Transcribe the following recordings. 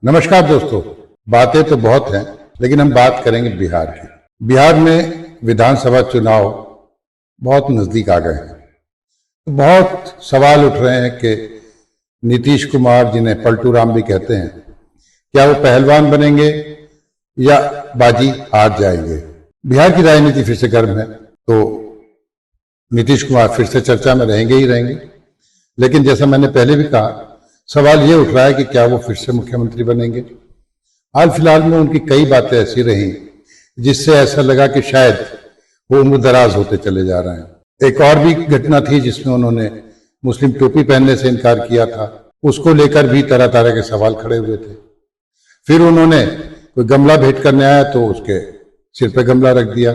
नमस्कार दोस्तों, बातें तो बहुत हैं लेकिन हम बात करेंगे बिहार की। बिहार में विधानसभा चुनाव बहुत नजदीक आ गए हैं। बहुत सवाल उठ रहे हैं कि नीतीश कुमार, जिन्हें पलटू राम भी कहते हैं, क्या वो पहलवान बनेंगे या बाजी हार जाएंगे। बिहार की राजनीति फिर से गर्म है, तो नीतीश कुमार फिर से चर्चा में रहेंगे ही रहेंगे। लेकिन जैसा मैंने पहले भी कहा, सवाल ये उठ रहा है कि क्या वो फिर से मुख्यमंत्री बनेंगे। हाल फिलहाल में उनकी कई बातें ऐसी रही जिससे ऐसा लगा कि शायद वो उम्र दराज होते चले जा रहे हैं। एक और भी घटना थी जिसमें उन्होंने मुस्लिम टोपी पहनने से इनकार किया था, उसको लेकर भी तरह तरह के सवाल खड़े हुए थे। फिर उन्होंने कोई गमला भेंट करने आया तो उसके सिर पे गमला रख दिया,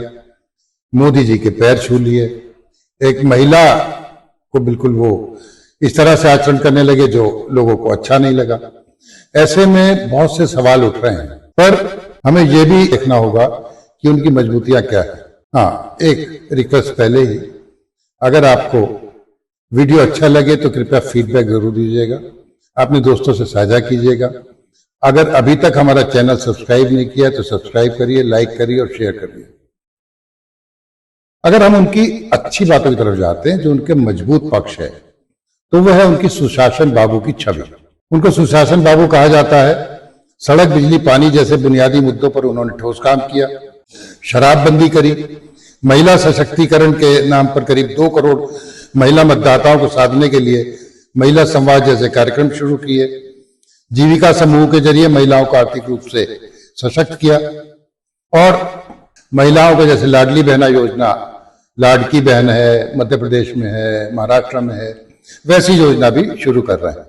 मोदी जी के पैर छू लिए, एक महिला को बिल्कुल वो इस तरह से आचरण करने लगे जो लोगों को अच्छा नहीं लगा। ऐसे में बहुत से सवाल उठ रहे हैं, पर हमें यह भी देखना होगा कि उनकी मजबूतियां क्या है। हाँ, एक रिक्वेस्ट पहले ही, अगर आपको वीडियो अच्छा लगे तो कृपया फीडबैक जरूर दीजिएगा, अपने दोस्तों से साझा कीजिएगा। अगर अभी तक हमारा चैनल सब्सक्राइब नहीं किया तो सब्सक्राइब करिए, लाइक करिए और शेयर करिए। अगर हम उनकी अच्छी बातों की तरफ जाते हैं, जो उनके मजबूत पक्ष है, तो वह है उनकी सुशासन बाबू की छवि। उनको सुशासन बाबू कहा जाता है। सड़क, बिजली, पानी जैसे बुनियादी मुद्दों पर उन्होंने ठोस काम किया। शराबबंदी करी, महिला सशक्तिकरण के नाम पर करीब 2 करोड़ महिला मतदाताओं को साधने के लिए महिला संवाद जैसे कार्यक्रम शुरू किए। जीविका समूह के जरिए महिलाओं को आर्थिक रूप से सशक्त किया और महिलाओं को जैसे लाडली बहना योजना, लाडकी बहन है, मध्य प्रदेश में है, महाराष्ट्र में है, वैसी योजना भी शुरू कर रहा है।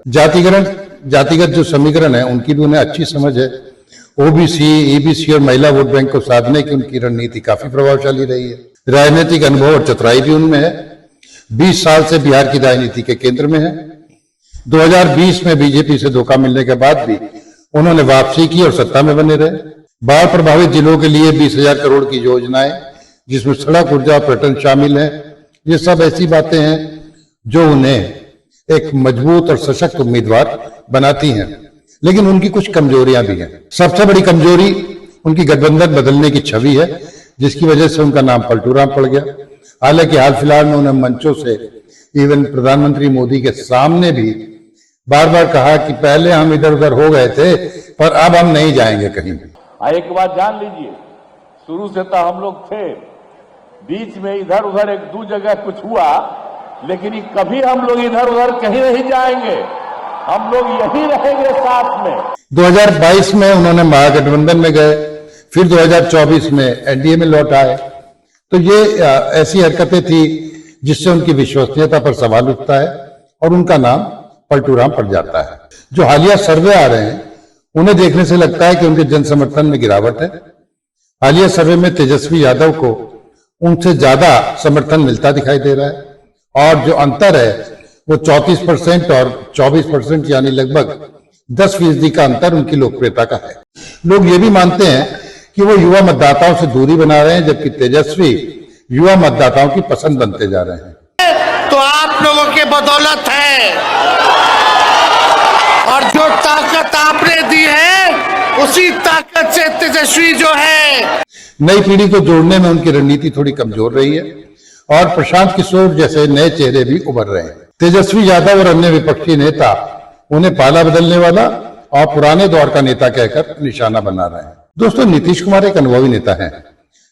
जातिगत जो समीकरण है उनकी भी उन्हें अच्छी समझ है। ओबीसी, ईबीसी और महिला वोट बैंक को साधने की उनकी रणनीति काफी प्रभावशाली रही है। राजनीतिक अनुभव और चतुराई भी उनमें है। 20 साल से बिहार की राजनीति के केंद्र में है। 2020 में बीजेपी से धोखा मिलने के बाद भी उन्होंने वापसी की और सत्ता में बने रहे। बाढ़ प्रभावित जिलों के लिए 20,000 करोड़ की योजनाएं, जिसमें सड़क, ऊर्जा, पर्यटन शामिल है। ये सब ऐसी बातें हैं जो उन्हें एक मजबूत और सशक्त उम्मीदवार बनाती हैं। लेकिन उनकी कुछ कमजोरियां भी हैं। सबसे बड़ी कमजोरी उनकी गठबंधन बदलने की छवि है, जिसकी वजह से उनका नाम पलटू राम पड़ गया। हालांकि हाल फिलहाल में उन्हें मंचों से, इवन प्रधानमंत्री मोदी के सामने भी बार बार कहा कि पहले हम इधर उधर हो गए थे, पर अब हम नहीं जाएंगे कहीं भी। एक बात जान लीजिए, शुरू से तो हम लोग थे, बीच में इधर उधर 1-2 जगह कुछ हुआ, लेकिन कभी हम लोग इधर उधर कहीं नहीं जाएंगे। हम लोग यही रहेंगे साथ में। 2022 में उन्होंने महागठबंधन में गए, फिर 2024 में एनडीए में लौट आए। तो ये ऐसी हरकतें थी जिससे उनकी विश्वसनीयता पर सवाल उठता है और उनका नाम पलटू राम पड़ जाता है। जो हालिया सर्वे आ रहे हैं उन्हें देखने से लगता है कि उनके जन समर्थन में गिरावट है। हालिया सर्वे में तेजस्वी यादव को उनसे ज्यादा समर्थन मिलता दिखाई दे रहा है और जो अंतर है वो 34% और 24%, यानी लगभग 10% का अंतर उनकी लोकप्रियता का है। लोग ये भी मानते हैं कि वो युवा मतदाताओं से दूरी बना रहे हैं, जबकि तेजस्वी युवा मतदाताओं की पसंद बनते जा रहे हैं। तो आप लोगों के बदौलत है, और जो ताकत आपने दी है उसी ताकत से तेजस्वी जो है। नई पीढ़ी को जोड़ने में उनकी रणनीति थोड़ी कमजोर रही है और प्रशांत किशोर जैसे नए चेहरे भी उभर रहे हैं। तेजस्वी यादव और अन्य विपक्षी नेता उन्हें पाला बदलने वाला और पुराने दौर का नेता कहकर निशाना बना रहे हैं। दोस्तों, नीतीश कुमार एक अनुभवी नेता हैं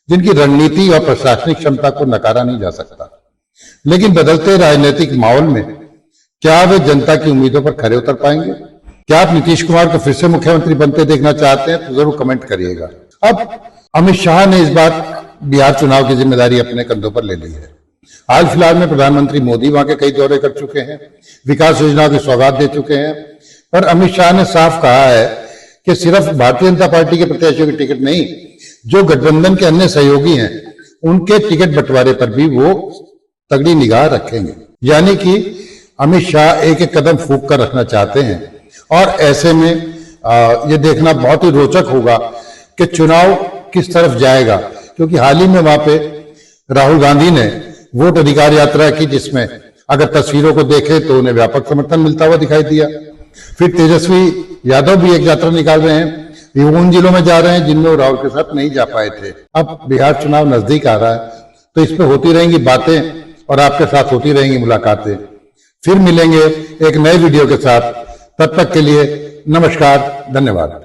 जिनकी रणनीति और प्रशासनिक क्षमता को नकारा नहीं जा सकता। लेकिन बदलते राजनीतिक माहौल में क्या वे जनता की उम्मीदों पर खरे उतर पाएंगे? क्या आप नीतीश कुमार को फिर से मुख्यमंत्री बनते देखना चाहते हैं तो जरूर कमेंट करिएगा। अब अमित शाह ने इस बार बिहार चुनाव की जिम्मेदारी अपने कंधों पर ले ली है। हाल फिलहाल में प्रधानमंत्री मोदी वहां के कई दौरे कर चुके हैं, विकास योजनाओं की सौगात दे चुके हैं। पर अमित शाह ने साफ कहा है कि सिर्फ भारतीय जनता पार्टी के प्रत्याशियों की टिकट नहीं, जो गठबंधन के अन्य सहयोगी हैं उनके टिकट बंटवारे पर भी वो तगड़ी निगाह रखेंगे। यानी कि अमित शाह एक एक कदम फूंक कर रखना चाहते हैं और ऐसे में ये देखना बहुत ही रोचक होगा कि चुनाव किस तरफ जाएगा, क्योंकि हाल ही में वहां पे राहुल गांधी ने वोट अधिकार यात्रा की, जिसमें अगर तस्वीरों को देखें तो उन्हें व्यापक समर्थन मिलता हुआ दिखाई दिया। फिर तेजस्वी यादव भी एक यात्रा निकाल रहे हैं, ये उन जिलों में जा रहे हैं जिनमें वो राहुल के साथ नहीं जा पाए थे। अब बिहार चुनाव नजदीक आ रहा है, तो इस पे होती रहेंगी बातें और आपके साथ होती रहेंगी मुलाकातें। फिर मिलेंगे एक नए वीडियो के साथ, तब तक के लिए नमस्कार, धन्यवाद।